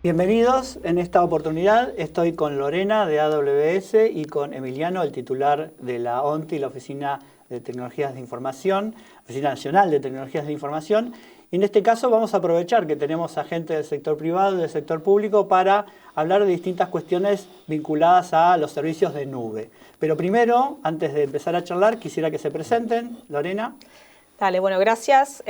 Bienvenidos. En esta oportunidad estoy con Lorena de AWS y con Emiliano, el titular de la ONTI, la Oficina de Tecnologías de Información, Oficina Nacional de Tecnologías de Información. Y en este caso vamos a aprovechar que tenemos a gente del sector privado y del sector público para hablar de distintas cuestiones vinculadas a los servicios de nube. Pero primero, antes de empezar a charlar, quisiera que se presenten. Lorena. Dale, bueno, gracias.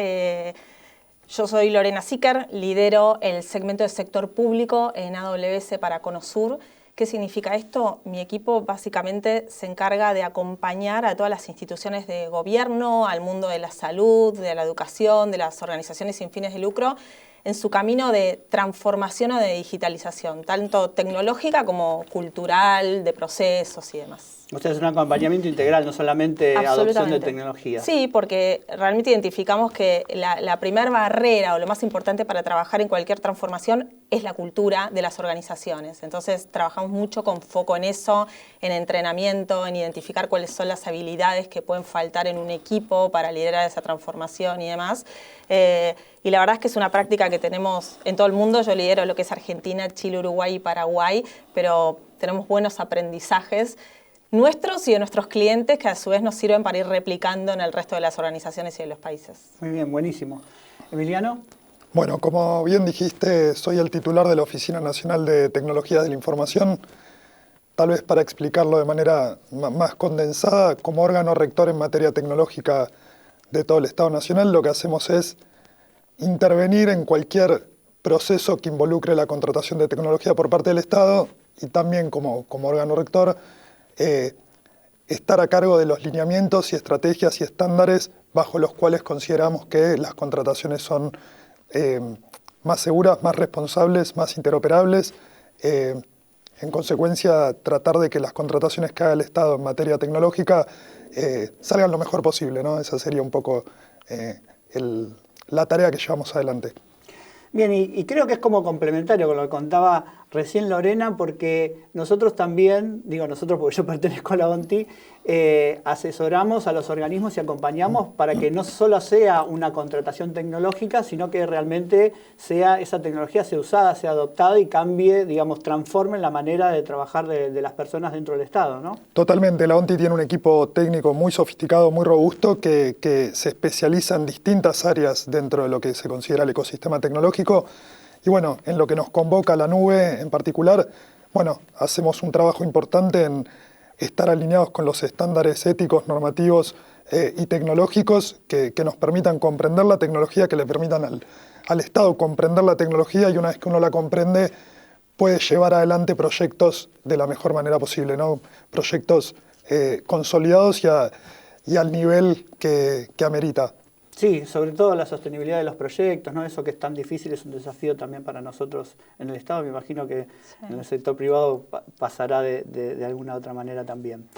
Yo soy Lorena Sicker, lidero el segmento de sector público en AWS para Conosur. ¿Qué significa esto? Mi equipo básicamente se encarga de acompañar a todas las instituciones de gobierno, al mundo de la salud, de la educación, de las organizaciones sin fines de lucro, en su camino de transformación o de digitalización, tanto tecnológica como cultural, de procesos y demás. O sea, es un acompañamiento integral, no solamente adopción de tecnología. Sí, porque realmente identificamos que la primera barrera o lo más importante para trabajar en cualquier transformación es la cultura de las organizaciones. Entonces, trabajamos mucho con foco en eso, en entrenamiento, en identificar cuáles son las habilidades que pueden faltar en un equipo para liderar esa transformación y demás. Y la verdad es que es una práctica que tenemos en todo el mundo. Yo lidero lo que es Argentina, Chile, Uruguay y Paraguay, pero tenemos buenos aprendizajes nuestros y de nuestros clientes que a su vez nos sirven para ir replicando en el resto de las organizaciones y de los países. Muy bien, buenísimo. Emiliano. Bueno, como bien dijiste, soy el titular de la Oficina Nacional de Tecnologías de la Información. Tal vez para explicarlo de manera más condensada, como órgano rector en materia tecnológica de todo el Estado Nacional, lo que hacemos es intervenir en cualquier proceso que involucre la contratación de tecnología por parte del Estado y también como órgano rector, estar a cargo de los lineamientos y estrategias y estándares bajo los cuales consideramos que las contrataciones son más seguras, más responsables, más interoperables. En consecuencia, tratar de que las contrataciones que haga el Estado en materia tecnológica salgan lo mejor posible, ¿no? Esa sería un poco la tarea que llevamos adelante. Bien, y creo que es como complementario con lo que contaba recién Lorena, porque nosotros también, digo nosotros porque yo pertenezco a la ONTI, asesoramos a los organismos y acompañamos para que no solo sea una contratación tecnológica, sino que realmente esa tecnología sea usada, sea adoptada y cambie, digamos, transforme la manera de trabajar de las personas dentro del Estado, ¿no? Totalmente, la ONTI tiene un equipo técnico muy sofisticado, muy robusto, que se especializa en distintas áreas dentro de lo que se considera el ecosistema tecnológico. Y bueno, en lo que nos convoca la nube en particular, bueno, hacemos un trabajo importante en estar alineados con los estándares éticos, normativos y tecnológicos que nos permitan comprender la tecnología, que le permitan al Estado comprender la tecnología y una vez que uno la comprende puede llevar adelante proyectos de la mejor manera posible, ¿no? Proyectos consolidados y al nivel que amerita. Sí, sobre todo la sostenibilidad de los proyectos, ¿no? Eso que es tan difícil es un desafío también para nosotros en el Estado. Me imagino que en el sector privado pasará de alguna otra manera también.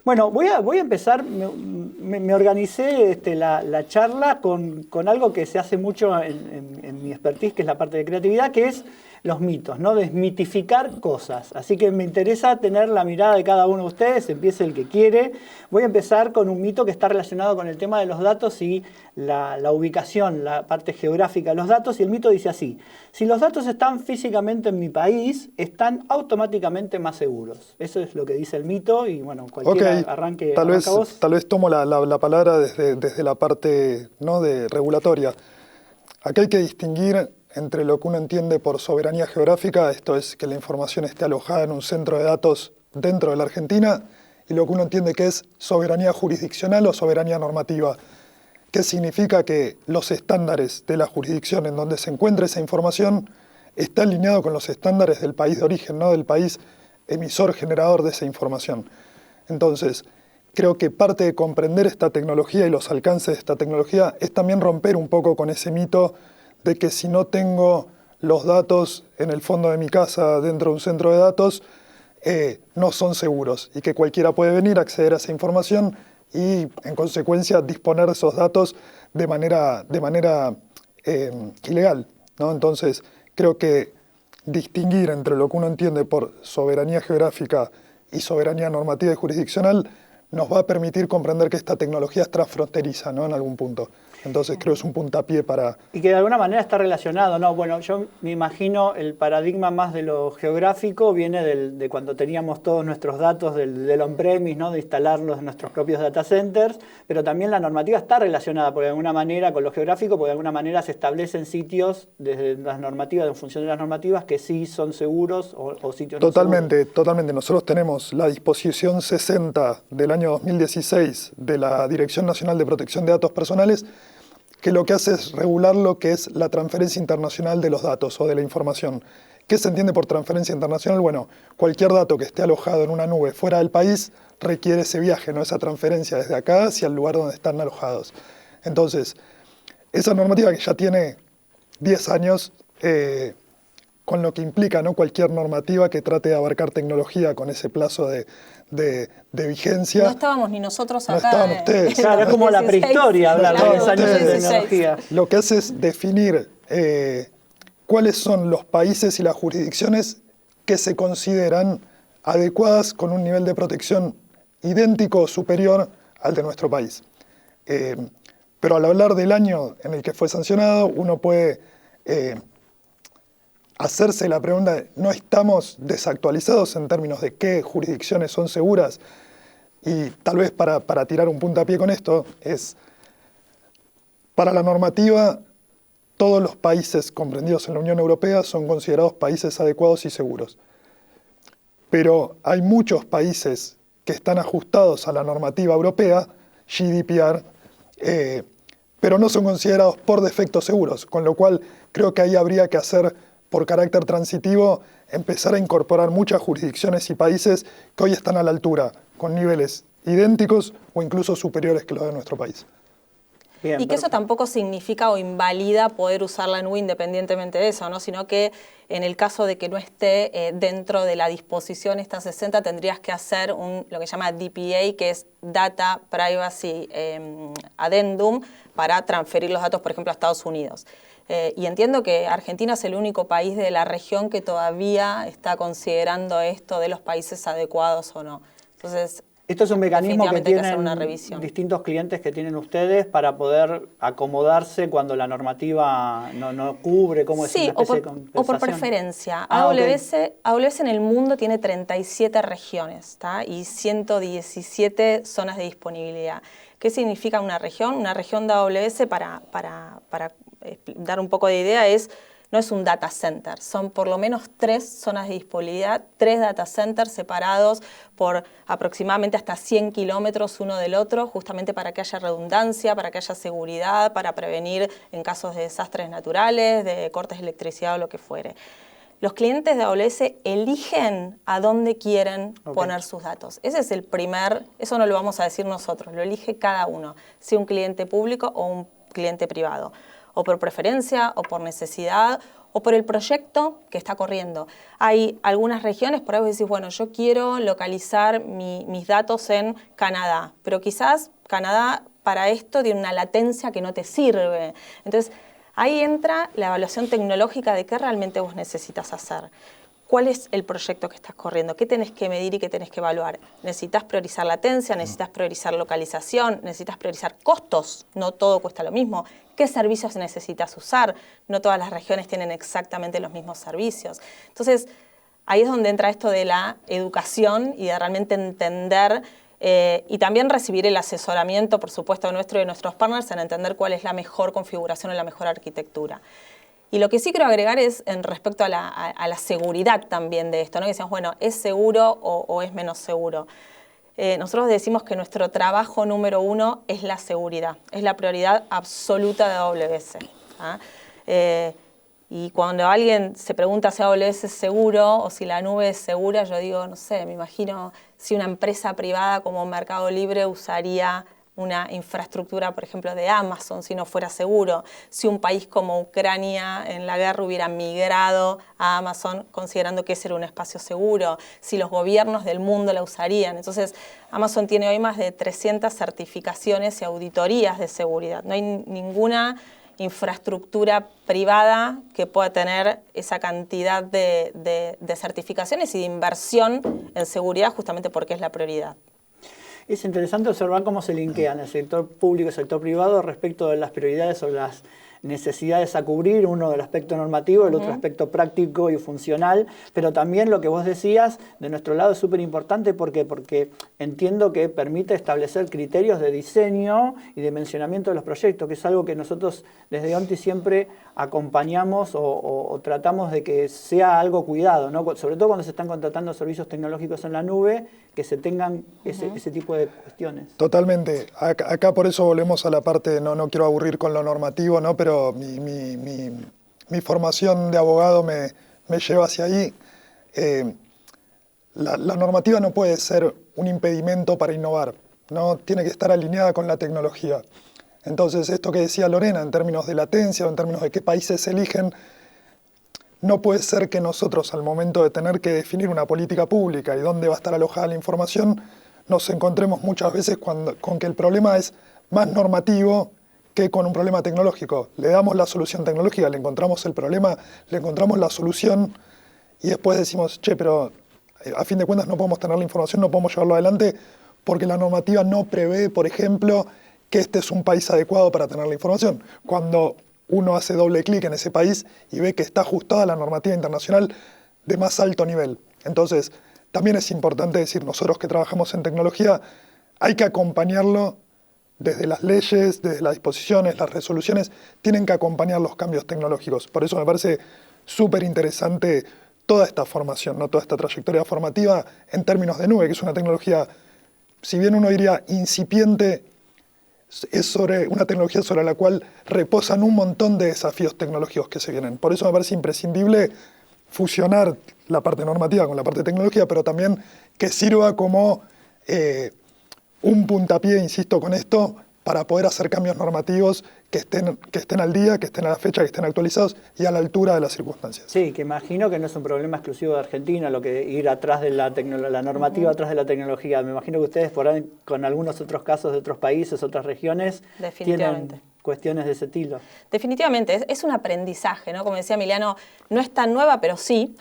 Bueno, voy a empezar, me organicé la charla con algo que se hace mucho en mi expertise, que es la parte de creatividad, que es los mitos, ¿no? Desmitificar cosas. Así que me interesa tener la mirada de cada uno de ustedes, empiece el que quiere. Voy a empezar con un mito que está relacionado con el tema de los datos y la ubicación, la parte geográfica de los datos. Y el mito dice así: si los datos están físicamente en mi país, están automáticamente más seguros. Eso es lo que dice el mito y bueno, cualquiera arranque. Tal vez tomo la palabra desde la parte, ¿no?, de regulatoria. Acá hay que distinguir entre lo que uno entiende por soberanía geográfica, esto es que la información esté alojada en un centro de datos dentro de la Argentina, y lo que uno entiende que es soberanía jurisdiccional o soberanía normativa, que significa que los estándares de la jurisdicción en donde se encuentra esa información está alineado con los estándares del país de origen, ¿no?, del país emisor, generador de esa información. Entonces, creo que parte de comprender esta tecnología y los alcances de esta tecnología es también romper un poco con ese mito de que si no tengo los datos en el fondo de mi casa dentro de un centro de datos, no son seguros y que cualquiera puede venir a acceder a esa información y en consecuencia disponer de esos datos de manera ilegal, ¿no? Entonces creo que distinguir entre lo que uno entiende por soberanía geográfica y soberanía normativa y jurisdiccional nos va a permitir comprender que esta tecnología es transfronteriza, ¿no? En algún punto. Entonces creo que es un puntapié para... Y que de alguna manera está relacionado, ¿no? Bueno, yo me imagino el paradigma más de lo geográfico viene de cuando teníamos todos nuestros datos del on-premise, ¿no? De instalarlos en nuestros propios data centers, pero también la normativa está relacionada de alguna manera con lo geográfico, porque de alguna manera se establecen sitios desde las normativas, en función de las normativas, que sí son seguros o sitios Totalmente, no seguros. totalmente. Nosotros tenemos la disposición 60 del año 2016 de la Dirección Nacional de Protección de Datos Personales, que lo que hace es regular lo que es la transferencia internacional de los datos o de la información. ¿Qué se entiende por transferencia internacional? Bueno, cualquier dato que esté alojado en una nube fuera del país requiere ese viaje, ¿no? Esa transferencia desde acá hacia el lugar donde están alojados. Entonces, esa normativa que ya tiene 10 años, con lo que implica, ¿no? Cualquier normativa que trate de abarcar tecnología con ese plazo de vigencia. No estábamos ni nosotros acá. No estaban ustedes. Claro, es como la prehistoria hablar de 10 años de ustedes. tecnología. Lo que hace es definir cuáles son los países y las jurisdicciones que se consideran adecuadas con un nivel de protección idéntico o superior al de nuestro país. Pero al hablar del año en el que fue sancionado, uno puede hacerse la pregunta, ¿no estamos desactualizados en términos de qué jurisdicciones son seguras? Y tal vez para tirar un puntapié con esto, es para la normativa, todos los países comprendidos en la Unión Europea son considerados países adecuados y seguros. Pero hay muchos países que están ajustados a la normativa europea, GDPR, pero no son considerados por defecto seguros, con lo cual creo que ahí habría que hacer, por carácter transitivo, empezar a incorporar muchas jurisdicciones y países que hoy están a la altura, con niveles idénticos o incluso superiores que los de nuestro país. Bien, y que eso tampoco significa o invalida poder usar la nube independientemente de eso, ¿no? Sino que en el caso de que no esté dentro de la disposición esta 60, tendrías que hacer lo que se llama DPA, que es Data Privacy Addendum, para transferir los datos, por ejemplo, a Estados Unidos. Y entiendo que Argentina es el único país de la región que todavía está considerando esto de los países adecuados o no. Entonces, esto es un mecanismo que tienen distintos clientes que tienen ustedes para poder acomodarse cuando la normativa no cubre, ¿cómo es una especie de compensación? O por preferencia. Okay. AWS en el mundo tiene 37 regiones, ¿tá? Y 117 zonas de disponibilidad. ¿Qué significa una región? Una región de AWS, para dar un poco de idea, no es un data center, son por lo menos 3 zonas de disponibilidad, 3 data centers separados por aproximadamente hasta 100 kilómetros uno del otro, justamente para que haya redundancia, para que haya seguridad, para prevenir en casos de desastres naturales, de cortes de electricidad o lo que fuere. Los clientes de AWS eligen a dónde quieren poner sus datos. Ese es el eso no lo vamos a decir nosotros, lo elige cada uno, si un cliente público o un cliente privado, o por preferencia, o por necesidad, o por el proyecto que está corriendo. Hay algunas regiones, por ahí vos decís, bueno, yo quiero localizar mis datos en Canadá, pero quizás Canadá para esto tiene una latencia que no te sirve. Entonces, ahí entra la evaluación tecnológica de qué realmente vos necesitas hacer. ¿Cuál es el proyecto que estás corriendo? ¿Qué tenés que medir y qué tenés que evaluar? ¿Necesitas priorizar latencia? ¿Necesitas priorizar localización? ¿Necesitas priorizar costos? No todo cuesta lo mismo. ¿Qué servicios necesitas usar? No todas las regiones tienen exactamente los mismos servicios. Entonces, ahí es donde entra esto de la educación y de realmente entender y también recibir el asesoramiento, por supuesto, nuestro y de nuestros partners en entender cuál es la mejor configuración o la mejor arquitectura. Y lo que sí quiero agregar es en respecto a la seguridad también de esto, ¿no? Que decíamos, bueno, ¿es seguro o es menos seguro? Nosotros decimos que nuestro trabajo número 1 es la seguridad, es la prioridad absoluta de AWS. ¿Ah? Y cuando alguien se pregunta si AWS es seguro o si la nube es segura, yo digo, no sé, me imagino si una empresa privada como Mercado Libre usaría una infraestructura, por ejemplo, de Amazon, si no fuera seguro. Si un país como Ucrania en la guerra hubiera migrado a Amazon considerando que ese era un espacio seguro. Si los gobiernos del mundo la usarían. Entonces, Amazon tiene hoy más de 300 certificaciones y auditorías de seguridad. No hay ninguna infraestructura privada que pueda tener esa cantidad de certificaciones y de inversión en seguridad justamente porque es la prioridad. Es interesante observar cómo se linkean el sector público y el sector privado respecto de las prioridades o las necesidades a cubrir, uno del aspecto normativo, el otro aspecto práctico y funcional, pero también lo que vos decías de nuestro lado es súper importante porque entiendo que permite establecer criterios de diseño y de mencionamiento de los proyectos, que es algo que nosotros desde ONTI siempre acompañamos o tratamos de que sea algo cuidado, ¿no? Sobre todo cuando se están contratando servicios tecnológicos en la nube, que se tengan ese tipo de cuestiones. Totalmente. Acá por eso volvemos a la parte, no quiero aburrir con lo normativo, ¿no? Pero mi formación de abogado me lleva hacia ahí. La normativa no puede ser un impedimento para innovar, ¿no? Tiene que estar alineada con la tecnología. Entonces, esto que decía Lorena, en términos de latencia o en términos de qué países se eligen, no puede ser que nosotros, al momento de tener que definir una política pública y dónde va a estar alojada la información, nos encontremos muchas veces con que el problema es más normativo que con un problema tecnológico. Le damos la solución tecnológica, le encontramos el problema, le encontramos la solución y después decimos, che, pero a fin de cuentas no podemos tener la información, no podemos llevarlo adelante porque la normativa no prevé, por ejemplo, que este es un país adecuado para tener la información. Cuando uno hace doble clic en ese país y ve que está ajustada a la normativa internacional de más alto nivel. Entonces, también es importante decir, nosotros que trabajamos en tecnología, hay que acompañarlo desde las leyes, desde las disposiciones, las resoluciones, tienen que acompañar los cambios tecnológicos. Por eso me parece súper interesante toda esta formación, ¿no? Toda esta trayectoria formativa en términos de nube, que es una tecnología, si bien uno diría incipiente, es sobre una tecnología sobre la cual reposan un montón de desafíos tecnológicos que se vienen. Por eso me parece imprescindible fusionar la parte normativa con la parte tecnológica, pero también que sirva como un puntapié, insisto con esto, para poder hacer cambios normativos que estén al día, que estén a la fecha, que estén actualizados y a la altura de las circunstancias. Sí, que imagino que no es un problema exclusivo de Argentina, lo que ir atrás de la normativa, atrás de la tecnología. Me imagino que ustedes por ahí, con algunos otros casos de otros países, otras regiones, tienen cuestiones de ese estilo. Definitivamente, es un aprendizaje, ¿no? Como decía Emiliano, no es tan nueva, pero sí.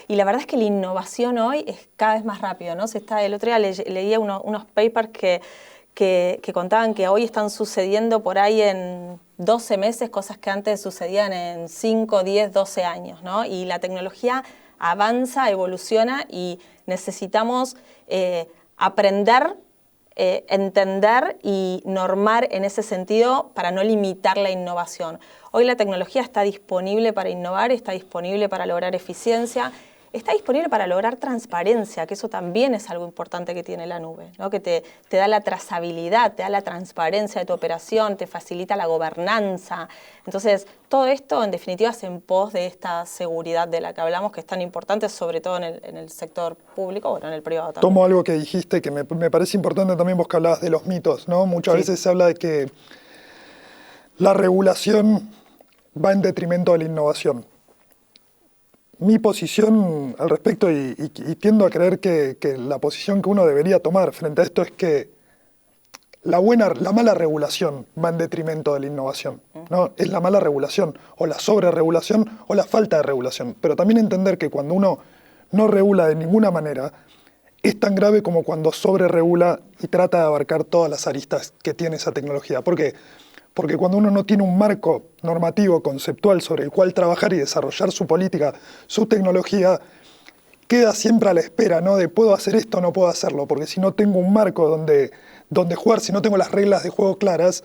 Y la verdad es que la innovación hoy es cada vez más rápido, ¿no? El otro día leía unos papers que contaban que hoy están sucediendo por ahí en 12 meses cosas que antes sucedían en 5, 10, 12 años, ¿no? Y la tecnología avanza, evoluciona y necesitamos aprender, entender y normar en ese sentido para no limitar la innovación. Hoy la tecnología está disponible para innovar, está disponible para lograr eficiencia, está disponible para lograr transparencia, que eso también es algo importante que tiene la nube, ¿no? Que te da la trazabilidad, te da la transparencia de tu operación, te facilita la gobernanza. Entonces, todo esto en definitiva es en pos de esta seguridad de la que hablamos, que es tan importante, sobre todo en el sector público, bueno, en el privado también. Tomo algo que dijiste que me parece importante también, vos que hablabas de los mitos, ¿no? Muchas veces se habla de que la regulación va en detrimento de la innovación. Mi posición al respecto, y tiendo a creer que la posición que uno debería tomar frente a esto es que la mala regulación va en detrimento de la innovación, ¿no? Es la mala regulación, o la sobreregulación, o la falta de regulación. Pero también entender que cuando uno no regula de ninguna manera, es tan grave como cuando sobreregula y trata de abarcar todas las aristas que tiene esa tecnología. ¿Por qué? Porque cuando uno no tiene un marco normativo, conceptual, sobre el cual trabajar y desarrollar su política, su tecnología, queda siempre a la espera, ¿no? De puedo hacer esto o no puedo hacerlo, porque si no tengo un marco donde jugar, si no tengo las reglas de juego claras,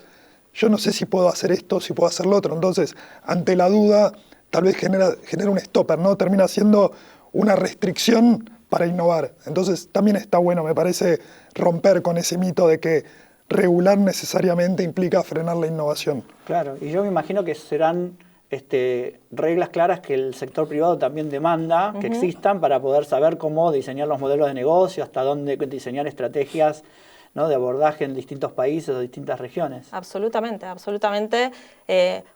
yo no sé si puedo hacer esto, si puedo hacer lo otro. Entonces, ante la duda, tal vez genera un stopper, ¿no? Termina siendo una restricción para innovar. Entonces, también está bueno, me parece, romper con ese mito de que regular necesariamente implica frenar la innovación. Claro, y yo me imagino que serán reglas claras que el sector privado también demanda que existan para poder saber cómo diseñar los modelos de negocio, hasta dónde diseñar estrategias, ¿no? De abordaje en distintos países o distintas regiones. Absolutamente, absolutamente.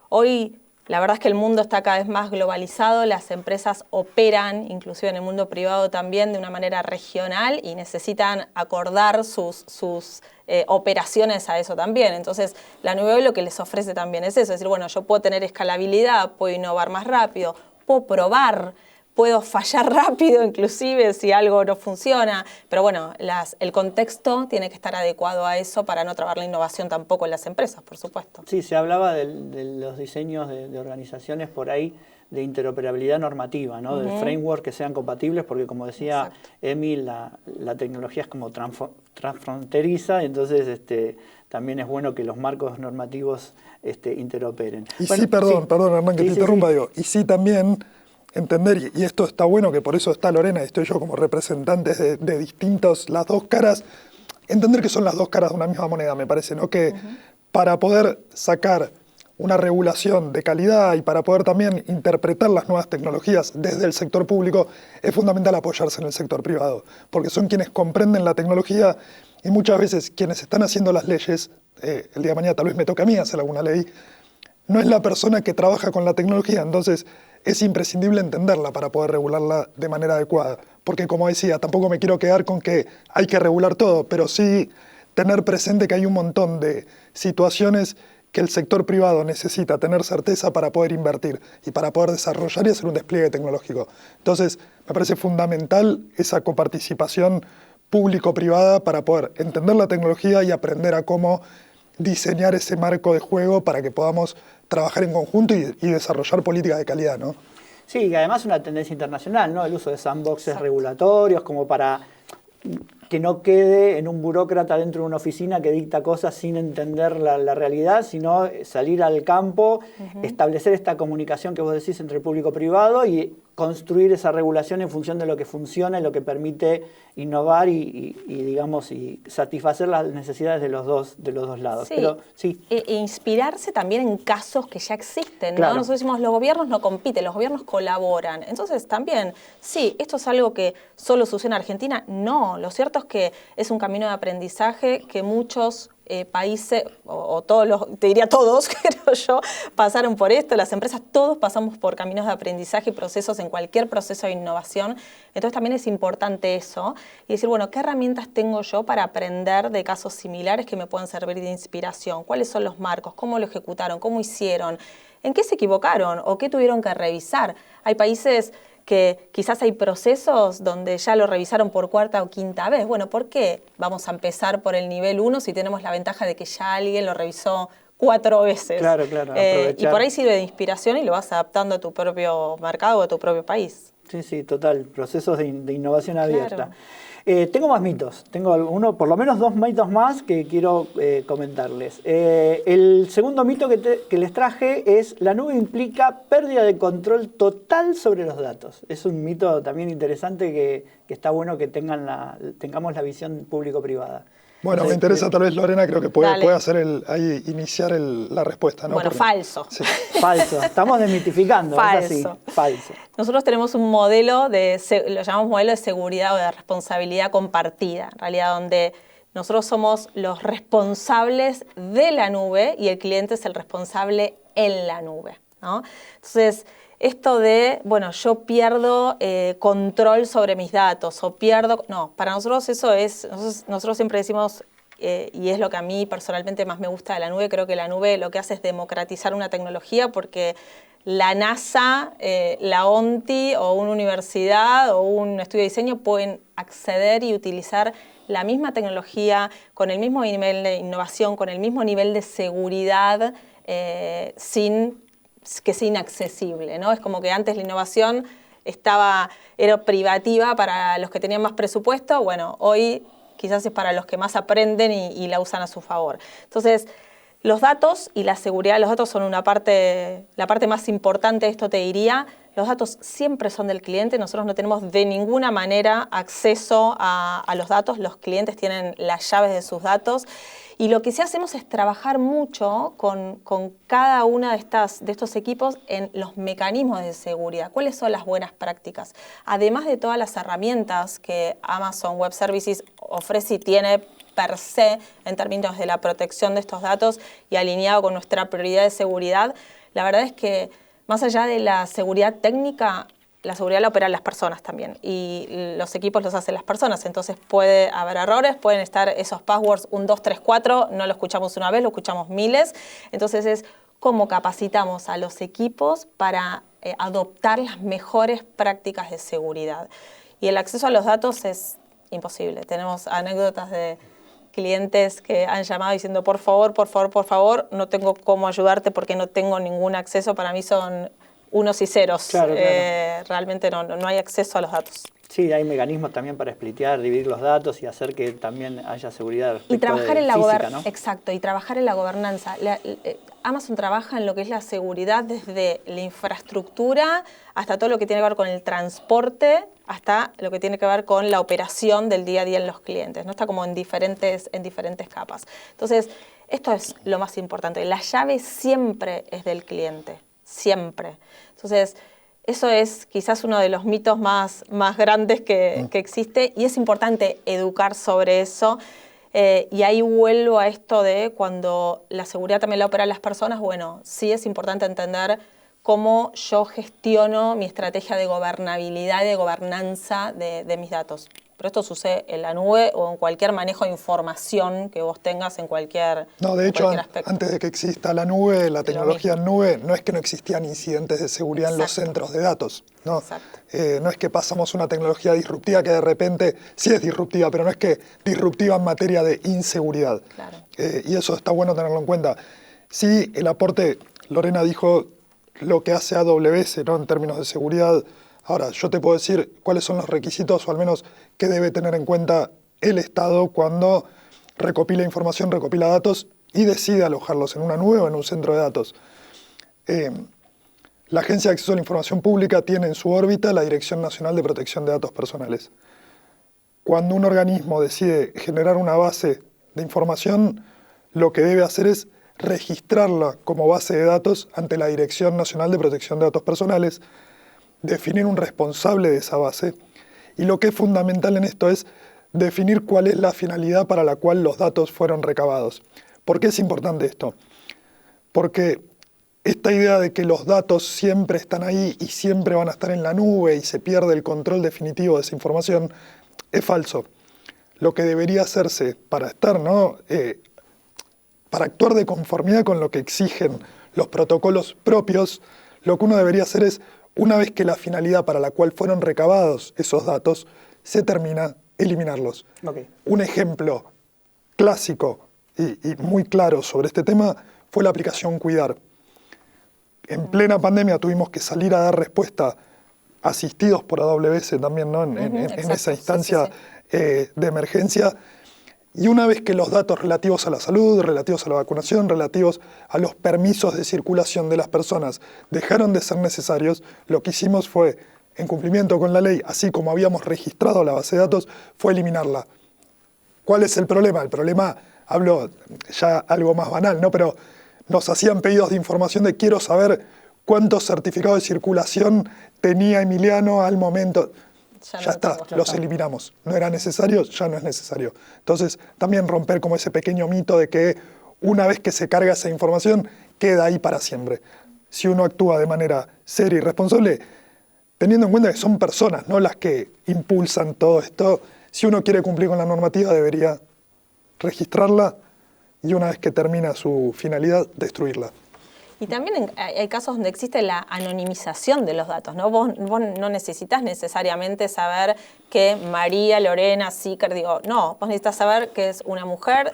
Hoy la verdad es que el mundo está cada vez más globalizado, las empresas operan, inclusive en el mundo privado también, de una manera regional y necesitan acordar sus operaciones a eso también. Entonces, la nube hoy lo que les ofrece también es eso, es decir, bueno, yo puedo tener escalabilidad, puedo innovar más rápido, puedo probar, puedo fallar rápido, inclusive si algo no funciona, pero bueno, el contexto tiene que estar adecuado a eso para no trabar la innovación tampoco en las empresas, por supuesto. Sí, se hablaba de los diseños de organizaciones por ahí, de interoperabilidad normativa, ¿no? Del framework que sean compatibles, porque como decía Emi, la tecnología es como transfronteriza, entonces también es bueno que los marcos normativos interoperen. Y bueno, sí, perdón, Hernán, que te interrumpa, digo, y sí también entender, y esto está bueno, que por eso está Lorena y estoy yo como representantes de distintos, las dos caras, entender que son las dos caras de una misma moneda, me parece, ¿no? Que para poder sacar una regulación de calidad y para poder también interpretar las nuevas tecnologías desde el sector público, es fundamental apoyarse en el sector privado, porque son quienes comprenden la tecnología y muchas veces quienes están haciendo las leyes, el día de mañana tal vez me toque a mí hacer alguna ley, no es la persona que trabaja con la tecnología, entonces es imprescindible entenderla para poder regularla de manera adecuada. Porque como decía, tampoco me quiero quedar con que hay que regular todo, pero sí tener presente que hay un montón de situaciones que el sector privado necesita tener certeza para poder invertir y para poder desarrollar y hacer un despliegue tecnológico. Entonces, me parece fundamental esa coparticipación público-privada para poder entender la tecnología y aprender a cómo diseñar ese marco de juego para que podamos trabajar en conjunto y desarrollar políticas de calidad, ¿no? Sí, y además una tendencia internacional, ¿no? El uso de sandboxes regulatorios como para que no quede en un burócrata dentro de una oficina que dicta cosas sin entender la realidad, sino salir al campo, establecer esta comunicación que vos decís entre público y privado y construir esa regulación en función de lo que funciona y lo que permite innovar y digamos, y satisfacer las necesidades de los dos lados. Sí. Pero, sí. E inspirarse también en casos que ya existen, ¿no? Claro. Nosotros decimos, los gobiernos no compiten, los gobiernos colaboran. Entonces también, sí, ¿esto es algo que solo sucede en Argentina? No, lo cierto es que es un camino de aprendizaje que muchos países, o todos te diría todos, creo yo, pasaron por esto, las empresas, todos pasamos por caminos de aprendizaje y procesos en cualquier proceso de innovación. Entonces también es importante eso y decir, bueno, ¿qué herramientas tengo yo para aprender de casos similares que me puedan servir de inspiración? ¿Cuáles son los marcos? ¿Cómo lo ejecutaron? ¿Cómo hicieron? ¿En qué se equivocaron? ¿O qué tuvieron que revisar? Hay países que quizás hay procesos donde ya lo revisaron por cuarta o quinta vez. Bueno, ¿por qué vamos a empezar por el nivel 1 si tenemos la ventaja de que ya alguien lo revisó 4 veces? Claro, y por ahí sirve de inspiración y lo vas adaptando a tu propio mercado o a tu propio país. Sí, total. Procesos de innovación abierta. Claro. Tengo más mitos. Tengo por lo menos 2 mitos más que quiero comentarles. El segundo mito que les traje es: la nube implica pérdida de control total sobre los datos. Es un mito también interesante que está bueno que tengamos la visión público-privada. Bueno, me interesa tal vez, Lorena, creo que puede iniciar la respuesta, ¿no? Bueno, falso. Sí. Falso. Estamos desmitificando. Falso. Falso. Nosotros tenemos un modelo lo llamamos modelo de seguridad o de responsabilidad compartida, en realidad donde nosotros somos los responsables de la nube y el cliente es el responsable en la nube, ¿no? Entonces, esto de, bueno, yo pierdo control sobre mis datos o pierdo... No, para nosotros eso es... Nosotros siempre decimos, y es lo que a mí personalmente más me gusta de la nube, creo que la nube lo que hace es democratizar una tecnología porque la NASA, la ONTI o una universidad o un estudio de diseño pueden acceder y utilizar la misma tecnología con el mismo nivel de innovación, con el mismo nivel de seguridad, que es inaccesible, ¿no? Es como que antes la innovación era privativa para los que tenían más presupuesto. Bueno, hoy quizás es para los que más aprenden y la usan a su favor. Entonces, los datos y la seguridad de los datos son la parte más importante de esto, te diría. Los datos siempre son del cliente, nosotros no tenemos de ninguna manera acceso a los datos, los clientes tienen las llaves de sus datos y lo que sí hacemos es trabajar mucho con cada uno de estos equipos en los mecanismos de seguridad. ¿Cuáles son las buenas prácticas? Además de todas las herramientas que Amazon Web Services ofrece y tiene per se en términos de la protección de estos datos y alineado con nuestra prioridad de seguridad, la verdad es que más allá de la seguridad técnica, la seguridad la operan las personas también y los equipos los hacen las personas, entonces puede haber errores, pueden estar esos passwords 1, 2, 3, 4, no lo escuchamos una vez, lo escuchamos miles, entonces es cómo capacitamos a los equipos para adoptar las mejores prácticas de seguridad. Y el acceso a los datos es imposible. Tenemos anécdotas de clientes que han llamado diciendo, por favor, por favor, por favor, no tengo cómo ayudarte porque no tengo ningún acceso. Para mí son unos y ceros. Claro, claro. Realmente no hay acceso a los datos. Sí, hay mecanismos también para splitear, dividir los datos y hacer que también haya seguridad y trabajar de en la física, ¿no? Exacto, y trabajar en la gobernanza. Amazon trabaja en lo que es la seguridad desde la infraestructura hasta todo lo que tiene que ver con el transporte, hasta lo que tiene que ver con la operación del día a día en los clientes, ¿no? Está como en diferentes capas. Entonces, esto es lo más importante. La llave siempre es del cliente, siempre. Entonces, eso es quizás uno de los mitos más grandes que existe, y es importante educar sobre eso. Y ahí vuelvo a esto de cuando la seguridad también la operan las personas. Bueno, sí es importante entender cómo yo gestiono mi estrategia de gobernabilidad y de gobernanza de mis datos. Pero esto sucede en la nube o en cualquier manejo de información que vos tengas en cualquier aspecto. No, de hecho, antes de que exista la nube, la tecnología en nube, no es que no existían incidentes de seguridad en los centros de datos. No, no es que pasamos una tecnología disruptiva que de repente sí es disruptiva, pero no es que disruptiva en materia de inseguridad. Claro. Y eso está bueno tenerlo en cuenta. Sí, el aporte, Lorena dijo lo que hace AWS, ¿no?, en términos de seguridad. Ahora, yo te puedo decir cuáles son los requisitos, o al menos qué debe tener en cuenta el Estado cuando recopila información, recopila datos y decide alojarlos en una nube o en un centro de datos. La Agencia de Acceso a la Información Pública tiene en su órbita la Dirección Nacional de Protección de Datos Personales. Cuando un organismo decide generar una base de información, lo que debe hacer es registrarla como base de datos ante la Dirección Nacional de Protección de Datos Personales, definir un responsable de esa base, y lo que es fundamental en esto es definir cuál es la finalidad para la cual los datos fueron recabados. ¿Por qué es importante esto? Porque esta idea de que los datos siempre están ahí y siempre van a estar en la nube y se pierde el control definitivo de esa información es falso. Lo que debería hacerse para estar, ¿no?, para actuar de conformidad con lo que exigen los protocolos propios, lo que uno debería hacer es, una vez que la finalidad para la cual fueron recabados esos datos se termina, eliminarlos. Okay. Un ejemplo clásico y muy claro sobre este tema fue la aplicación Cuidar. En plena pandemia tuvimos que salir a dar respuesta asistidos por AWS también, ¿no?, en esa instancia de emergencia. Y una vez que los datos relativos a la salud, relativos a la vacunación, relativos a los permisos de circulación de las personas dejaron de ser necesarios, lo que hicimos fue, en cumplimiento con la ley, así como habíamos registrado la base de datos, fue eliminarla. ¿Cuál es el problema? El problema, hablo ya algo más banal, ¿no?, pero nos hacían pedidos de información de quiero saber cuántos certificados de circulación tenía Emiliano al momento. Ya está, los eliminamos. No era necesario, ya no es necesario. Entonces, también romper como ese pequeño mito de que una vez que se carga esa información, queda ahí para siempre. Si uno actúa de manera seria y responsable, teniendo en cuenta que son personas, ¿no?, las que impulsan todo esto, si uno quiere cumplir con la normativa, debería registrarla y una vez que termina su finalidad, destruirla. Y también hay casos donde existe la anonimización de los datos, ¿no? Vos no necesitas necesariamente saber que María Lorena Sicker, no, vos necesitas saber que es una mujer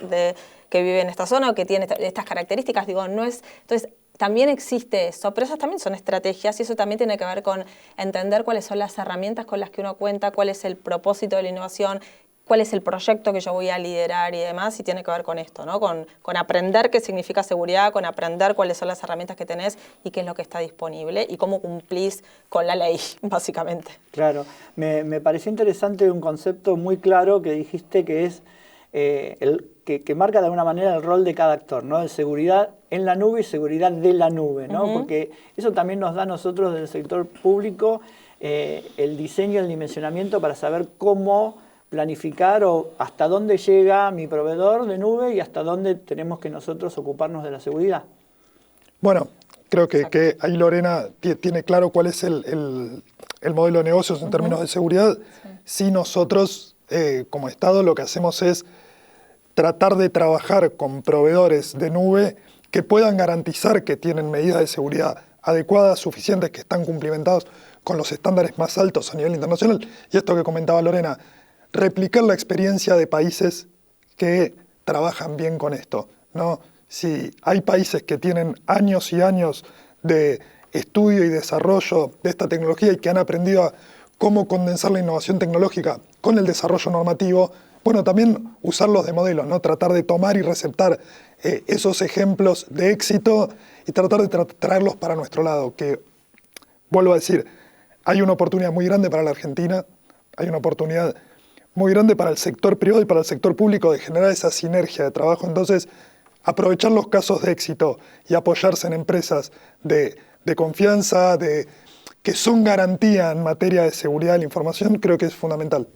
que vive en esta zona o que tiene estas características, no es. Entonces, también existe eso, pero esas también son estrategias y eso también tiene que ver con entender cuáles son las herramientas con las que uno cuenta, cuál es el propósito de la innovación, cuál es el proyecto que yo voy a liderar y demás, y tiene que ver con esto, ¿no? Con aprender qué significa seguridad, con aprender cuáles son las herramientas que tenés y qué es lo que está disponible y cómo cumplís con la ley, básicamente. Claro, me pareció interesante un concepto muy claro que dijiste que es que marca de alguna manera el rol de cada actor, ¿no? De seguridad en la nube y seguridad de la nube, ¿no? Porque eso también nos da a nosotros del sector público el diseño y el dimensionamiento para saber cómo planificar o hasta dónde llega mi proveedor de nube y hasta dónde tenemos que nosotros ocuparnos de la seguridad. Bueno, creo que ahí Lorena tiene claro cuál es el modelo de negocios en términos de seguridad. Si nosotros, como Estado, lo que hacemos es tratar de trabajar con proveedores de nube que puedan garantizar que tienen medidas de seguridad adecuadas, suficientes, que están cumplimentados con los estándares más altos a nivel internacional. Y esto que comentaba Lorena, replicar la experiencia de países que trabajan bien con esto, ¿no? Si hay países que tienen años y años de estudio y desarrollo de esta tecnología y que han aprendido a cómo condensar la innovación tecnológica con el desarrollo normativo, bueno, también usarlos de modelo, ¿no? Tratar de tomar y receptar esos ejemplos de éxito y tratar de traerlos para nuestro lado, que, vuelvo a decir, hay una oportunidad muy grande para la Argentina, hay una oportunidad muy grande para el sector privado y para el sector público de generar esa sinergia de trabajo. Entonces, aprovechar los casos de éxito y apoyarse en empresas de confianza, que son garantía en materia de seguridad de la información, creo que es fundamental.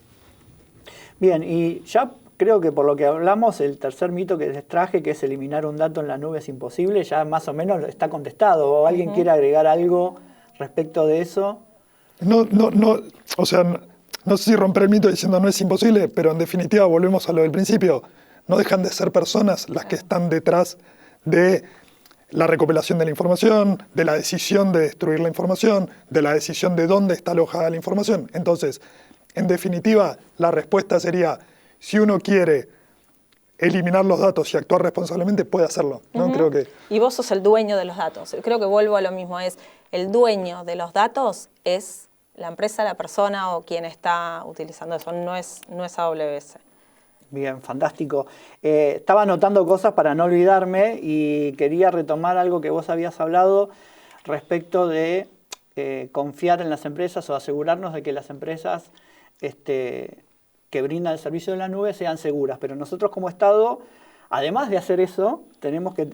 Bien, y ya creo que por lo que hablamos, el tercer mito que les traje, que es eliminar un dato en la nube es imposible, ya más o menos está contestado. ¿O alguien quiere agregar algo respecto de eso? O sea, no sé si romper el mito diciendo no es imposible, pero en definitiva volvemos a lo del principio. No dejan de ser personas las que están detrás de la recopilación de la información, de la decisión de destruir la información, de la decisión de dónde está alojada la información. Entonces, en definitiva, la respuesta sería, si uno quiere eliminar los datos y actuar responsablemente, puede hacerlo, ¿no? Creo que... Y vos sos el dueño de los datos. Creo que vuelvo a lo mismo, es el dueño de los datos es la empresa, la persona o quien está utilizando eso, no es AWS. Bien, fantástico. Estaba anotando cosas para no olvidarme y quería retomar algo que vos habías hablado respecto de confiar en las empresas o asegurarnos de que las empresas que brindan el servicio de la nube sean seguras. Pero nosotros como Estado, además de hacer eso, tenemos que,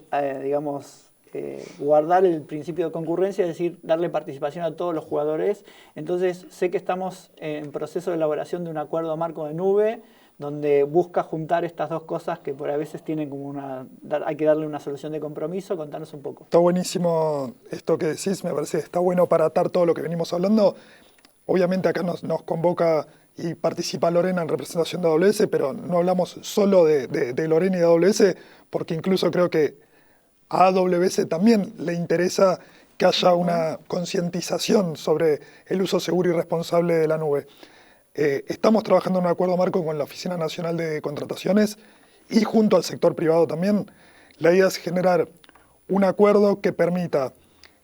guardar el principio de concurrencia, es decir, darle participación a todos los jugadores. Entonces, sé que estamos en proceso de elaboración de un acuerdo marco de nube, donde busca juntar estas dos cosas que por a veces tienen como hay que darle una solución de compromiso. Contanos un poco. Está buenísimo esto que decís, me parece que está bueno para atar todo lo que venimos hablando. Obviamente acá nos convoca y participa Lorena en representación de AWS, pero no hablamos solo de Lorena y de AWS, porque incluso creo que a AWS también le interesa que haya una concientización sobre el uso seguro y responsable de la nube. Estamos trabajando en un acuerdo marco con la Oficina Nacional de Contrataciones y junto al sector privado también. La idea es generar un acuerdo que permita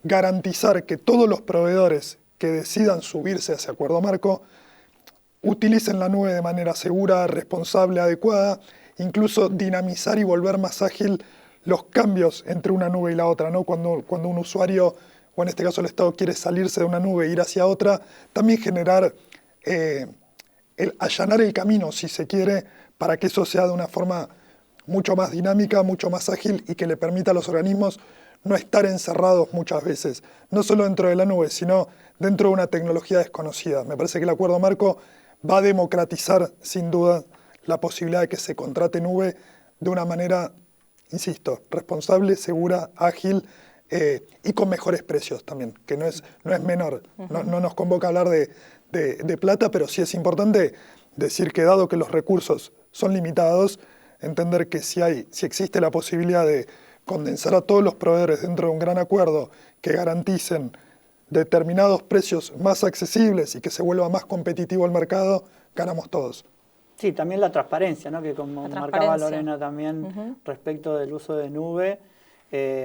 garantizar que todos los proveedores que decidan subirse a ese acuerdo marco utilicen la nube de manera segura, responsable, adecuada, incluso dinamizar y volver más ágil los cambios entre una nube y la otra, ¿no? Cuando un usuario, o en este caso el Estado, quiere salirse de una nube e ir hacia otra, también generar, allanar el camino, si se quiere, para que eso sea de una forma mucho más dinámica, mucho más ágil y que le permita a los organismos no estar encerrados muchas veces, no solo dentro de la nube, sino dentro de una tecnología desconocida. Me parece que el acuerdo marco va a democratizar, sin duda, la posibilidad de que se contrate nube de una manera, insisto, responsable, segura, ágil y con mejores precios también, que no es menor. No nos convoca a hablar de plata, pero sí es importante decir que dado que los recursos son limitados, entender que si existe la posibilidad de condensar a todos los proveedores dentro de un gran acuerdo que garanticen determinados precios más accesibles y que se vuelva más competitivo el mercado, ganamos todos. Sí, también la transparencia, ¿no? Que como marcaba Lorena también respecto del uso de nube.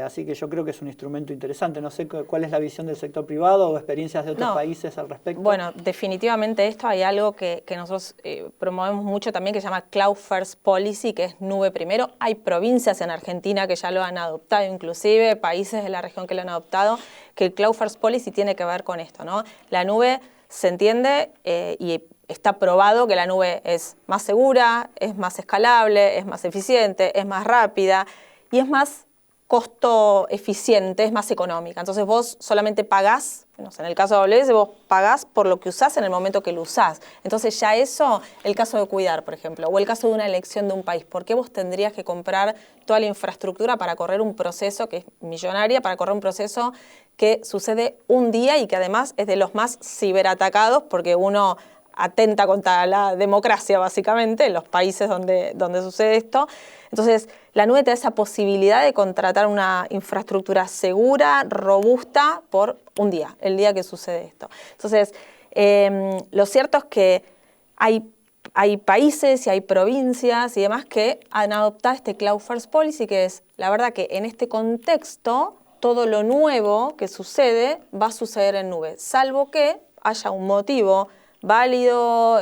Así que yo creo que es un instrumento interesante. No sé cuál es la visión del sector privado o experiencias de otros países al respecto. Bueno, definitivamente esto hay algo que nosotros promovemos mucho también que se llama Cloud First Policy, que es nube primero. Hay provincias en Argentina que ya lo han adoptado, inclusive países de la región que lo han adoptado, que el Cloud First Policy tiene que ver con esto, ¿no? La nube se entiende y está probado que la nube es más segura, es más escalable, es más eficiente, es más rápida y es más costo eficiente, es más económica. Entonces vos solamente pagás, no sé, en el caso de AWS, vos pagás por lo que usás en el momento que lo usás. Entonces ya eso, el caso de cuidar, por ejemplo, o el caso de una elección de un país. ¿Por qué vos tendrías que comprar toda la infraestructura para correr un proceso que es millonaria, para correr un proceso que sucede un día y que además es de los más ciberatacados porque uno atenta contra la democracia, básicamente, en los países donde sucede esto. Entonces, la nube te da esa posibilidad de contratar una infraestructura segura, robusta, por un día, el día que sucede esto. Entonces, lo cierto es que hay países y hay provincias y demás que han adoptado este Cloud First Policy, que es, la verdad que en este contexto, todo lo nuevo que sucede va a suceder en nube, salvo que haya un motivo válido,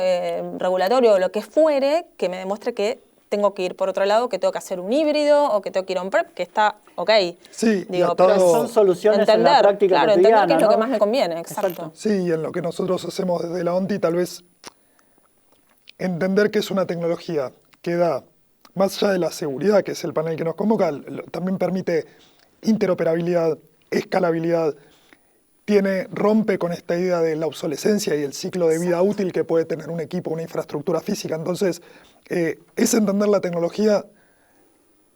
regulatorio o lo que fuere, que me demuestre que tengo que ir por otro lado, que tengo que hacer un híbrido o que tengo que ir on-prem, que está ok. Sí, digo, pero son soluciones en la práctica claro, cotidiana, entender qué es ¿no? lo que más me conviene, exacto. Sí, y en lo que nosotros hacemos desde la ONTI, tal vez entender que es una tecnología que da, más allá de la seguridad, que es el panel que nos convoca, también permite interoperabilidad, escalabilidad, rompe con esta idea de la obsolescencia y el ciclo de vida útil que puede tener un equipo, una infraestructura física. Entonces, es entender la tecnología,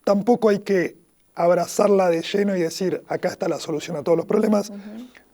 tampoco hay que abrazarla de lleno y decir, acá está la solución a todos los problemas.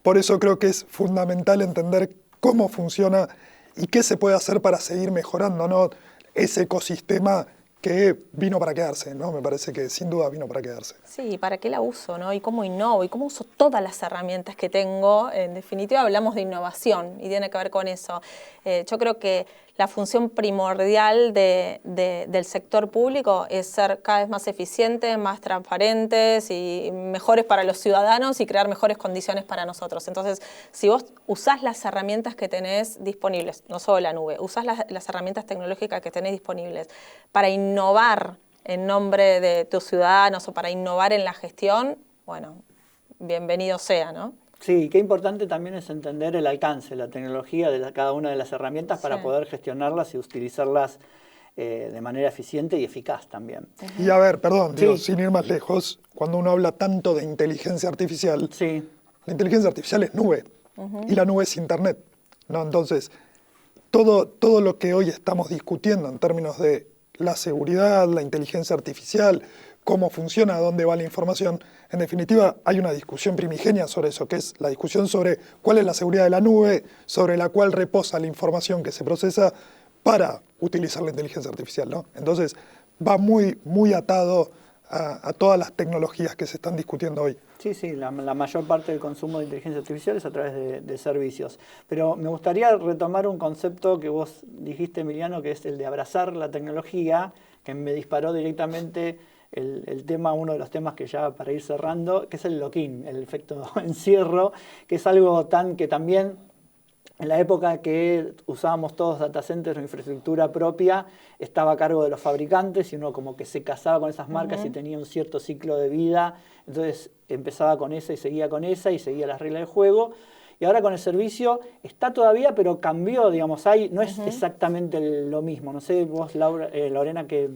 Por eso creo que es fundamental entender cómo funciona y qué se puede hacer para seguir mejorando, ¿no? Ese ecosistema que vino para quedarse, ¿no? Me parece que sin duda vino para quedarse. Sí, ¿para qué la uso, no? Y cómo innovo, y cómo uso todas las herramientas que tengo. En definitiva, hablamos de innovación y tiene que ver con eso. Yo creo que la función primordial del sector público es ser cada vez más eficientes, más transparentes y mejores para los ciudadanos y crear mejores condiciones para nosotros. Entonces, si vos usás las herramientas que tenés disponibles, no solo la nube, usás las herramientas tecnológicas que tenés disponibles para innovar en nombre de tus ciudadanos o para innovar en la gestión, bueno, bienvenido sea, ¿no? Sí, qué importante también es entender el alcance, la tecnología de cada una de las herramientas para poder gestionarlas y utilizarlas de manera eficiente y eficaz también. Y a ver, perdón, digo, sin ir más lejos, cuando uno habla tanto de inteligencia artificial, la inteligencia artificial es nube y la nube es internet, ¿no? Entonces, todo lo que hoy estamos discutiendo en términos de la seguridad, la inteligencia artificial, cómo funciona, dónde va la información, en definitiva hay una discusión primigenia sobre eso, que es la discusión sobre cuál es la seguridad de la nube, sobre la cual reposa la información que se procesa para utilizar la inteligencia artificial, ¿no? Entonces va muy, muy atado a todas las tecnologías que se están discutiendo hoy. Sí, la mayor parte del consumo de inteligencia artificial es a través de servicios. Pero me gustaría retomar un concepto que vos dijiste, Emiliano, que es el de abrazar la tecnología, que me disparó directamente el tema, uno de los temas que ya para ir cerrando, que es el lock-in, el efecto encierro, que es algo que también en la época que usábamos todos data centers o infraestructura propia, estaba a cargo de los fabricantes y uno como que se casaba con esas marcas y tenía un cierto ciclo de vida, entonces empezaba con esa y seguía con esa y seguía las reglas del juego. Y ahora con el servicio está todavía, pero cambió, digamos, no es exactamente lo mismo. No sé, vos, Lorena, que...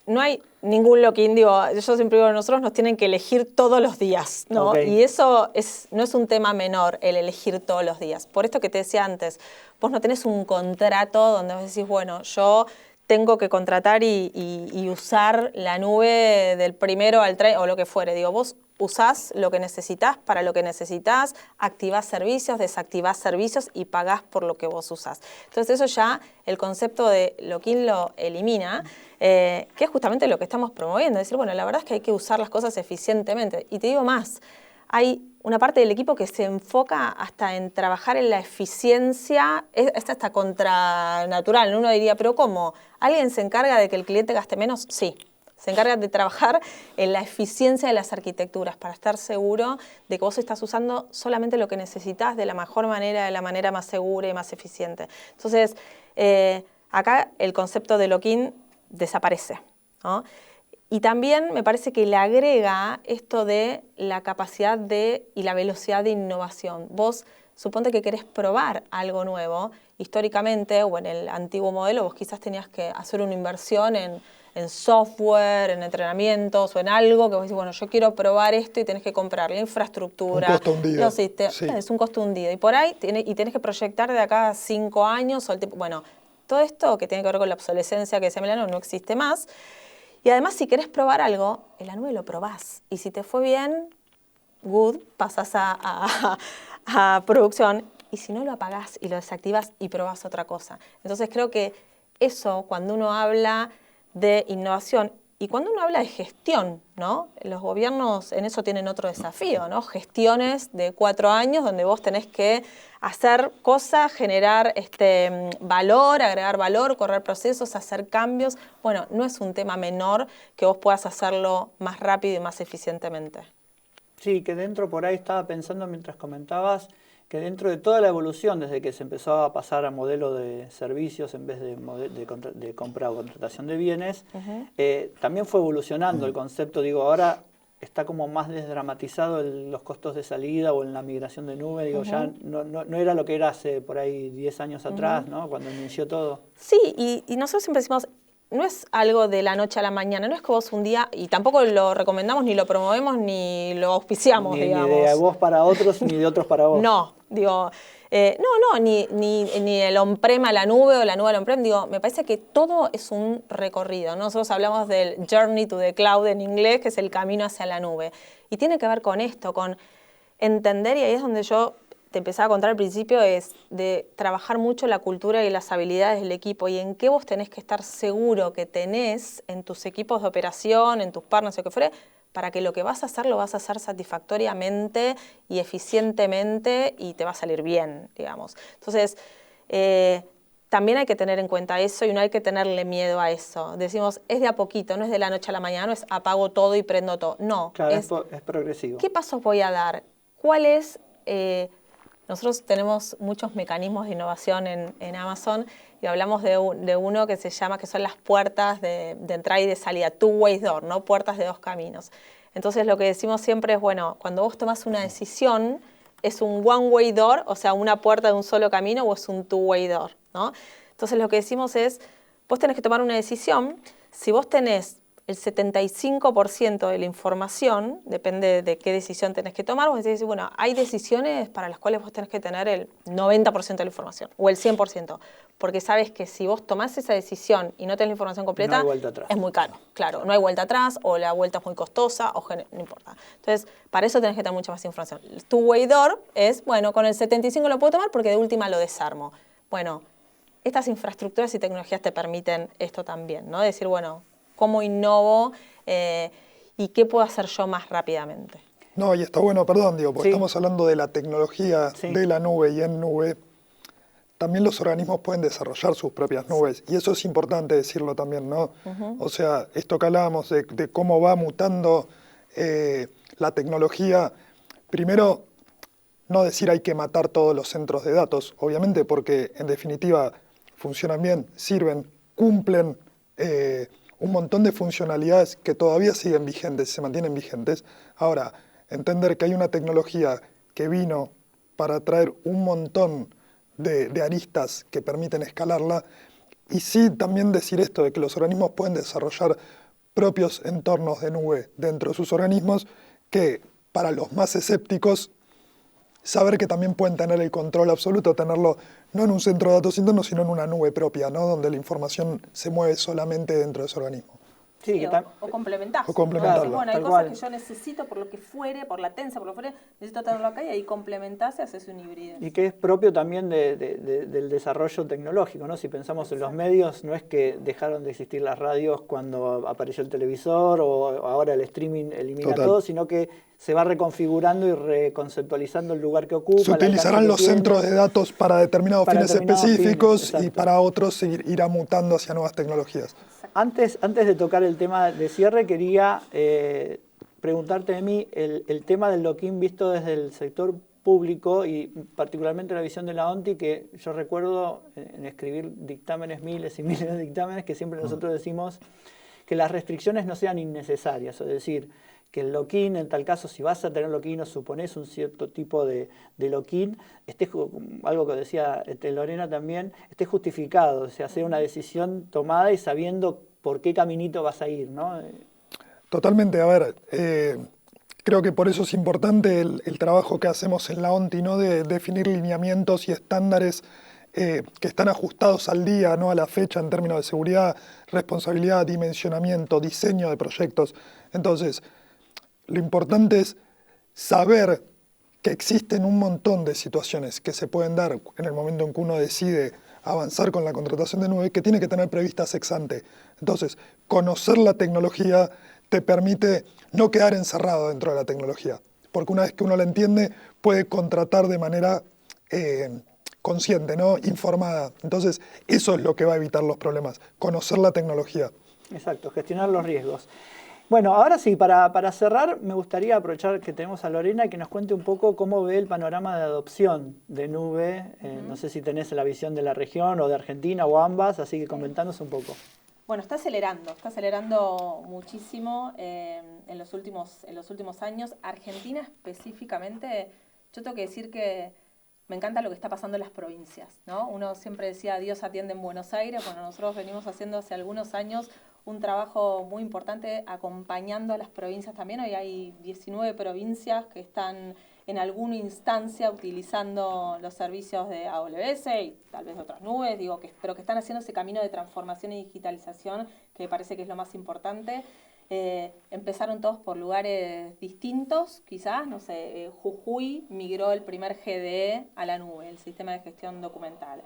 No hay ningún lock-in, digo, yo siempre digo, nosotros nos tienen que elegir todos los días, ¿no? Okay. Y eso no es un tema menor, el elegir todos los días. Por esto que te decía antes, vos no tenés un contrato donde vos decís, bueno, yo tengo que contratar y usar la nube del primero al 3 o lo que fuere. Digo, vos usás lo que necesitas para lo que necesitas, activás servicios, desactivás servicios y pagás por lo que vos usás. Entonces eso ya el concepto de lock-in lo elimina, que es justamente lo que estamos promoviendo. Es decir, bueno, la verdad es que hay que usar las cosas eficientemente. Y te digo más, hay una parte del equipo que se enfoca hasta en trabajar en la eficiencia, es hasta contranatural. Uno diría, pero ¿cómo? ¿Alguien se encarga de que el cliente gaste menos? Sí. Se encarga de trabajar en la eficiencia de las arquitecturas para estar seguro de que vos estás usando solamente lo que necesitas de la mejor manera, de la manera más segura y más eficiente. Entonces, acá el concepto de lock-in desaparece, ¿no? Y también me parece que le agrega esto de la capacidad y la velocidad de innovación. Vos suponte que querés probar algo nuevo, históricamente o en el antiguo modelo vos quizás tenías que hacer una inversión en software, en entrenamientos o en algo que vos decís, bueno, yo quiero probar esto y tenés que comprar la infraestructura. Un costo hundido. Los sistemas, sí. Es un costo hundido. Y por ahí tenés que proyectar de acá a 5 años. O bueno, todo esto que tiene que ver con la obsolescencia que decía Emiliano no existe más. Y además, si querés probar algo, en la nube lo probás. Y si te fue bien, good, pasás a producción. y si no lo apagás y lo desactivás y probás otra cosa. Entonces creo que eso, cuando uno habla de innovación y cuando uno habla de gestión, ¿no? Los gobiernos en eso tienen otro desafío, ¿no? Gestiones de 4 años donde vos tenés que hacer cosas, generar valor, agregar valor, correr procesos, hacer cambios. Bueno, no es un tema menor que vos puedas hacerlo más rápido y más eficientemente. Sí, que dentro por ahí estaba pensando mientras comentabas que dentro de toda la evolución, desde que se empezó a pasar a modelo de servicios en vez de compra o contratación de bienes, también fue evolucionando el concepto. Digo, ahora está como más desdramatizado los costos de salida o en la migración de nube. Digo, ya no era lo que era hace por ahí 10 años atrás, ¿no? Cuando inició todo. Sí, y nosotros siempre decimos, no es algo de la noche a la mañana, no es que vos un día, y tampoco lo recomendamos, ni lo promovemos, ni lo auspiciamos, digamos. Ni de vos para otros, ni de otros para vos. No, digo, ni el on-prem a la nube o la nube al on-prem, digo, me parece que todo es un recorrido. Nosotros hablamos del journey to the cloud en inglés, que es el camino hacia la nube. Y tiene que ver con esto, con entender, y ahí es donde yo te empezaba a contar al principio, es de trabajar mucho la cultura y las habilidades del equipo y en qué vos tenés que estar seguro que tenés en tus equipos de operación, en tus partners o que fuere, para que lo que vas a hacer lo vas a hacer satisfactoriamente y eficientemente y te va a salir bien, digamos. Entonces, también hay que tener en cuenta eso y no hay que tenerle miedo a eso. Decimos, es de a poquito, no es de la noche a la mañana, no es apago todo y prendo todo. No, claro, es progresivo. ¿Qué pasos voy a dar? ¿Cuál es...? Nosotros tenemos muchos mecanismos de innovación en Amazon y hablamos de uno que se llama, que son las puertas de entrada y de salida, two-way door, ¿no? Puertas de 2 caminos. Entonces lo que decimos siempre es, bueno, cuando vos tomás una decisión, ¿es un one-way door, o sea, una puerta de un solo camino, o es un two-way door, ¿no? Entonces lo que decimos es, vos tenés que tomar una decisión, si vos tenés el 75% de la información, depende de qué decisión tenés que tomar, vos decís, bueno, hay decisiones para las cuales vos tenés que tener el 90% de la información, o el 100%, porque sabes que si vos tomás esa decisión y no tenés la información completa, no hay vuelta atrás. Es muy caro, claro, no hay vuelta atrás, o la vuelta es muy costosa, o no importa. Entonces, para eso tenés que tener mucha más información. El two-way door es, bueno, con el 75% lo puedo tomar porque de última lo desarmo. Bueno, estas infraestructuras y tecnologías te permiten esto también, ¿no? Decir, bueno, cómo innovo y qué puedo hacer yo más rápidamente. No, y está bueno, perdón, digo, porque sí. estamos hablando de la tecnología de la nube y en nube. También los organismos pueden desarrollar sus propias nubes, y eso es importante decirlo también, ¿no? O sea, esto que hablábamos de cómo va mutando la tecnología, primero, no decir hay que matar todos los centros de datos, obviamente, porque en definitiva funcionan bien, sirven, cumplen un montón de funcionalidades que todavía siguen vigentes, se mantienen vigentes. Ahora, entender que hay una tecnología que vino para traer un montón de aristas que permiten escalarla, y sí también decir esto de que los organismos pueden desarrollar propios entornos de nube dentro de sus organismos, que para los más escépticos, saber que también pueden tener el control absoluto, tenerlo no en un centro de datos interno, sino en una nube propia, ¿no? Donde la información se mueve solamente dentro de ese organismo. Sí, o complementarlo. O complementarlo. Bueno, hay cosas que yo necesito por lo que fuere, por latencia, por lo que fuere, necesito tenerlo acá y ahí complementás y haces un híbrido. Y que es propio también del desarrollo tecnológico, ¿no? Si pensamos en los medios, no es que dejaron de existir las radios cuando apareció el televisor o ahora el streaming elimina todo, sino que se va reconfigurando y reconceptualizando el lugar que ocupa. Se utilizarán los centros de datos para determinados fines específicos y para otros irá mutando hacia nuevas tecnologías. Antes de tocar el tema de cierre, quería preguntarte de mí el tema del lock-in visto desde el sector público y particularmente la visión de la ONTI, que yo recuerdo en escribir dictámenes, miles y miles de dictámenes, que siempre nosotros decimos que las restricciones no sean innecesarias, es decir, que el lock-in, en tal caso, si vas a tener lock-in o suponés un cierto tipo de lock-in, algo que decía Lorena también, esté justificado, o sea, sea una decisión tomada y sabiendo por qué caminito vas a ir, ¿no? Totalmente, a ver, creo que por eso es importante el trabajo que hacemos en la ONTI, ¿no? De definir lineamientos y estándares que están ajustados al día, ¿no? A la fecha en términos de seguridad, responsabilidad, dimensionamiento, diseño de proyectos. Entonces, lo importante es saber que existen un montón de situaciones que se pueden dar en el momento en que uno decide avanzar con la contratación de nube, que tiene que tener previstas ex ante. Entonces, conocer la tecnología te permite no quedar encerrado dentro de la tecnología, porque una vez que uno la entiende, puede contratar de manera consciente, ¿no? Informada. Entonces, eso es lo que va a evitar los problemas, conocer la tecnología. Exacto, gestionar los riesgos. Bueno, ahora sí, para cerrar, me gustaría aprovechar que tenemos a Lorena y que nos cuente un poco cómo ve el panorama de adopción de nube. No sé si tenés la visión de la región o de Argentina o ambas, así que comentanos un poco. Bueno, está acelerando muchísimo en los últimos años. Argentina específicamente, yo tengo que decir que me encanta lo que está pasando en las provincias, ¿no? Uno siempre decía, Dios atiende en Buenos Aires. Bueno, nosotros venimos haciendo hace algunos años un trabajo muy importante acompañando a las provincias también. Hoy hay 19 provincias que están en alguna instancia utilizando los servicios de AWS y tal vez de otras nubes, pero que están haciendo ese camino de transformación y digitalización, que me parece que es lo más importante. Empezaron todos por lugares distintos, quizás, no sé, Jujuy migró el primer GDE a la nube, el sistema de gestión documental.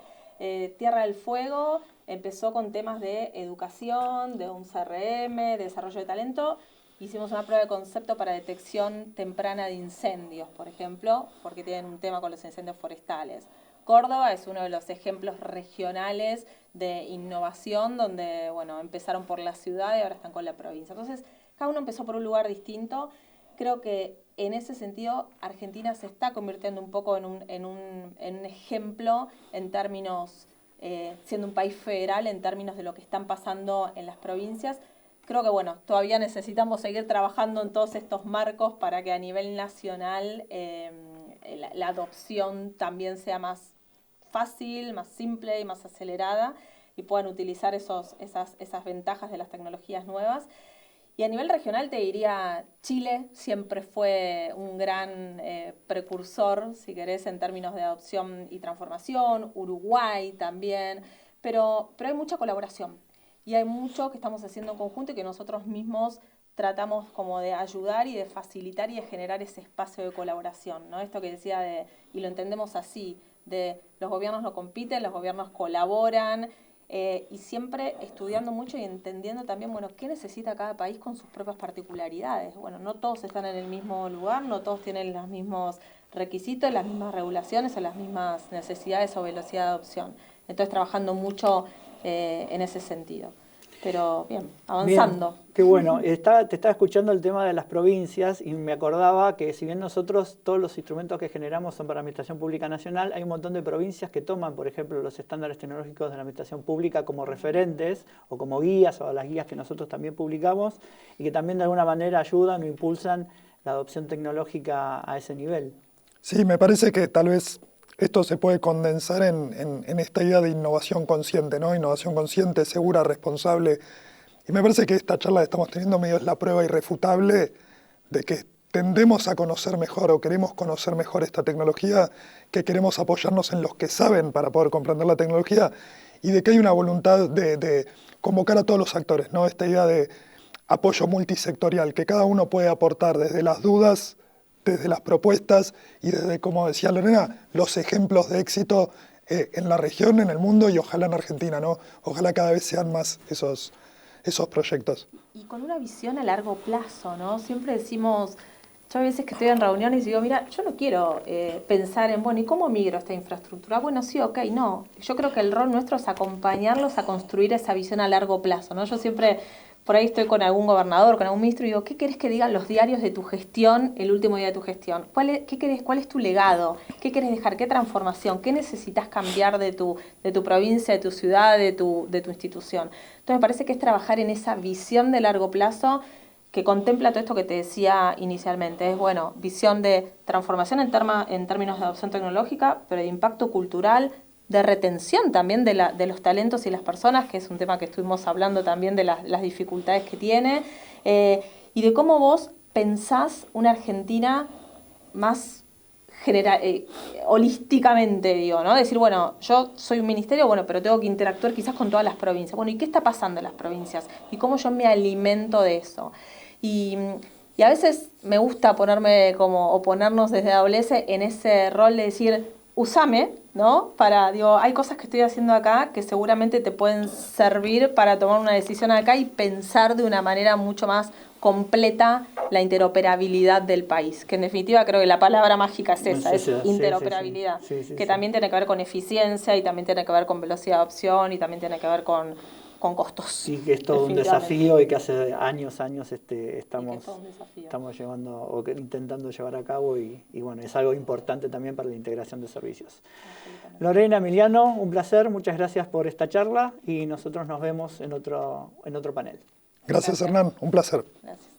Tierra del Fuego empezó con temas de educación, de un CRM, de desarrollo de talento. Hicimos una prueba de concepto para detección temprana de incendios, por ejemplo, porque tienen un tema con los incendios forestales. Córdoba es uno de los ejemplos regionales de innovación donde, bueno, empezaron por la ciudad y ahora están con la provincia. Entonces, cada uno empezó por un lugar distinto. Creo que en ese sentido Argentina se está convirtiendo un poco en un ejemplo en términos, siendo un país federal, en términos de lo que están pasando en las provincias. Creo que, bueno, todavía necesitamos seguir trabajando en todos estos marcos para que a nivel nacional la adopción también sea más fácil, más simple y más acelerada y puedan utilizar esas ventajas de las tecnologías nuevas. Y a nivel regional te diría, Chile siempre fue un gran precursor, si querés, en términos de adopción y transformación, Uruguay también, pero hay mucha colaboración y hay mucho que estamos haciendo en conjunto y que nosotros mismos tratamos como de ayudar y de facilitar y de generar ese espacio de colaboración, ¿no? Esto que decía y lo entendemos así, de los gobiernos no compiten, los gobiernos colaboran, y siempre estudiando mucho y entendiendo también, bueno, qué necesita cada país con sus propias particularidades. Bueno, no todos están en el mismo lugar, no todos tienen los mismos requisitos, las mismas regulaciones o las mismas necesidades o velocidad de adopción. Entonces, trabajando mucho en ese sentido. Pero bien, avanzando. Bien, qué bueno. Te estaba escuchando el tema de las provincias y me acordaba que si bien nosotros todos los instrumentos que generamos son para la Administración Pública Nacional, hay un montón de provincias que toman, por ejemplo, los estándares tecnológicos de la Administración Pública como referentes o como guías o las guías que nosotros también publicamos y que también de alguna manera ayudan o impulsan la adopción tecnológica a ese nivel. Sí, me parece que tal vez esto se puede condensar en esta idea de innovación consciente, ¿no? Innovación consciente, segura, responsable. Y me parece que esta charla que estamos teniendo medio es la prueba irrefutable de que tendemos a conocer mejor o queremos conocer mejor esta tecnología, que queremos apoyarnos en los que saben para poder comprender la tecnología y de que hay una voluntad de convocar a todos los actores, ¿no? Esta idea de apoyo multisectorial, que cada uno puede aportar desde las dudas, desde las propuestas y desde, como decía Lorena, los ejemplos de éxito en la región, en el mundo y ojalá en Argentina, ¿no? Ojalá cada vez sean más esos proyectos. Y con una visión a largo plazo, ¿no? Siempre decimos, yo a veces que estoy en reuniones y digo, mira, yo no quiero pensar en, bueno, ¿y cómo migro esta infraestructura? Bueno, sí, ok, no. Yo creo que el rol nuestro es acompañarlos a construir esa visión a largo plazo, ¿no? Yo siempre, por ahí estoy con algún gobernador, con algún ministro y digo, ¿qué querés que digan los diarios de tu gestión el último día de tu gestión? ¿Cuál es tu legado? ¿Qué querés dejar? ¿Qué transformación? ¿Qué necesitas cambiar de tu provincia, de tu ciudad, de tu institución? Entonces me parece que es trabajar en esa visión de largo plazo que contempla todo esto que te decía inicialmente. Es, bueno, visión de transformación en términos de adopción tecnológica, pero de impacto cultural, de retención también de los talentos y las personas, que es un tema que estuvimos hablando también de las dificultades que tiene, y de cómo vos pensás una Argentina más holísticamente, digo, ¿no? Decir, bueno, yo soy un ministerio, bueno, pero tengo que interactuar quizás con todas las provincias. Bueno, ¿y qué está pasando en las provincias? ¿Y cómo yo me alimento de eso? Y Y a veces me gusta ponerme o ponernos desde AWS en ese rol de decir, usame, ¿no? Hay cosas que estoy haciendo acá que seguramente te pueden servir para tomar una decisión acá y pensar de una manera mucho más completa la interoperabilidad del país. Que en definitiva creo que la palabra mágica es esa, es interoperabilidad. Que también tiene que ver con eficiencia y también tiene que ver con velocidad de adopción y también tiene que ver con costos. Sí, que es todo un desafío y que hace años estamos llevando o intentando llevar a cabo y bueno, es algo importante también para la integración de servicios. Lorena, Emiliano, un placer, muchas gracias por esta charla y nosotros nos vemos en otro panel. Gracias, Hernán, un placer. Gracias.